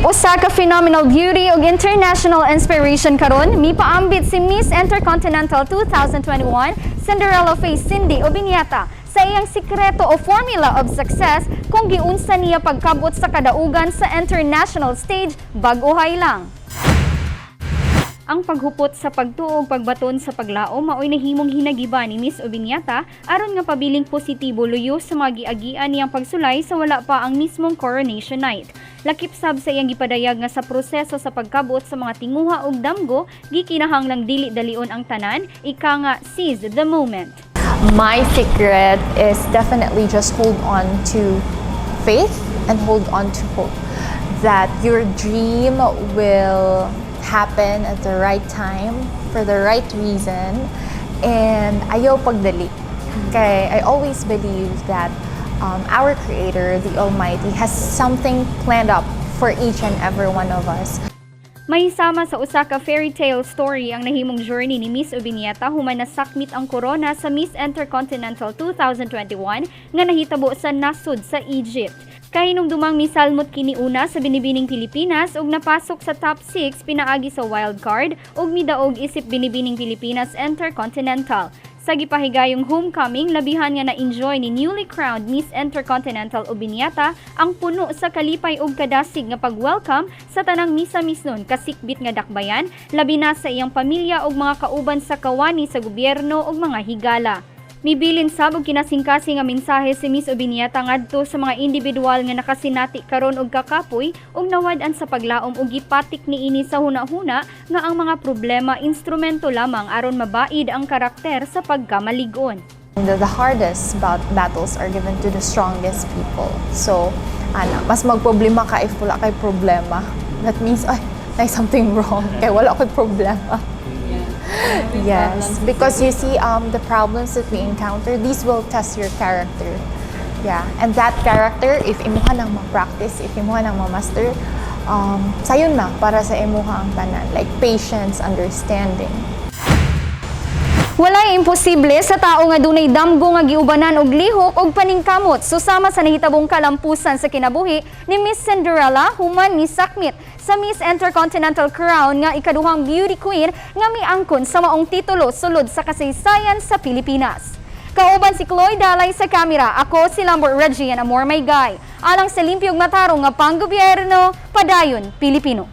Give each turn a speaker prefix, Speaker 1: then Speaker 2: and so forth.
Speaker 1: Sakip usa ka phenomenal beauty ug international inspiration karon mipaambit si Miss Intercontinental 2021 Cinderella Faye Cindy Obiñata sa iyang sikreto o formula of success kung giunsa niya pagkabot sa kadaugan sa international stage bag-ohay lang. Ang paghupot sa pagtuog pagbaton sa paglaom maoy nahimong hinagiba ni Miss Obiñata aron nga pabiling positibo luyo sa mga giagian niyang pagsulay sa wala pa ang mismong coronation night. Lakip sab sa iyang gipadayag nga sa proseso sa pagkabot sa mga tinguha ug damgo gikinahanglang dili dalion ang tanan, ika nga seize the moment.
Speaker 2: My secret is definitely just hold on to faith and hold on to hope that your dream will happen at the right time for the right reason, and ayaw pagdali. Okay, I always believe that our Creator, the Almighty, has something planned up for each and every one of us.
Speaker 1: Mahisama sa usa ka fairy tale story ang nahimong journey ni Miss Obiñata human nasakmit ang corona sa Miss Intercontinental 2021 nga nahitabo sa nasud sa Egypt. Kahinumdumang misalmot kini una sa binibining Pilipinas ug napasok sa top 6 pinaagi sa wildcard ug midaog isip binibining Pilipinas Intercontinental. Sa gipahigayong homecoming, labihan nga na-enjoy ni newly crowned Miss Intercontinental Obiñata ang puno sa kalipay ug kadasig nga pag-welcome sa tanang misa-mis nun kasikbit nga dakbayan, labi na sa iyang pamilya ug mga kauban sa kawani sa gobyerno ug mga higala. Mibilin sab og kinasingkasing nga mensahe si Miss Obiñata ngadto sa mga individual nga nakasinati karon og kakapoy ug nawad-an sa paglaom ug gipatik niini sa hunahuna nga ang mga problema instrumento lamang aron mabaid ang karakter sa pagkamalig-on.
Speaker 2: The hardest battles are given to the strongest people. So, mas magproblema ka if wala kay problema. That means, there's something wrong. Kaya wala kay problema. Yes, because you see, the problems that we encounter, these will test your character. Yeah, and that character, if imuha nang ma-practice, if imuha nang ma-master, sayon na para sa imuha ang tanan. Like patience, understanding.
Speaker 1: Walay imposible sa tao nga dunay damgo nga giubanan og lihok og paningkamot susama sa nahitabong kalampusan sa kinabuhi ni Miss Cinderella human ni sakmit sa Miss Intercontinental Crown nga ikaduhang beauty queen nga miangkon sa maong titulo sulod sa kasaysayan sa Pilipinas. Kauban si Chloe Dalay sa kamera, ako si Lambert Reggie and Amor May Guy. Alang sa limpyog matarong nga panggobyerno, padayon Pilipino.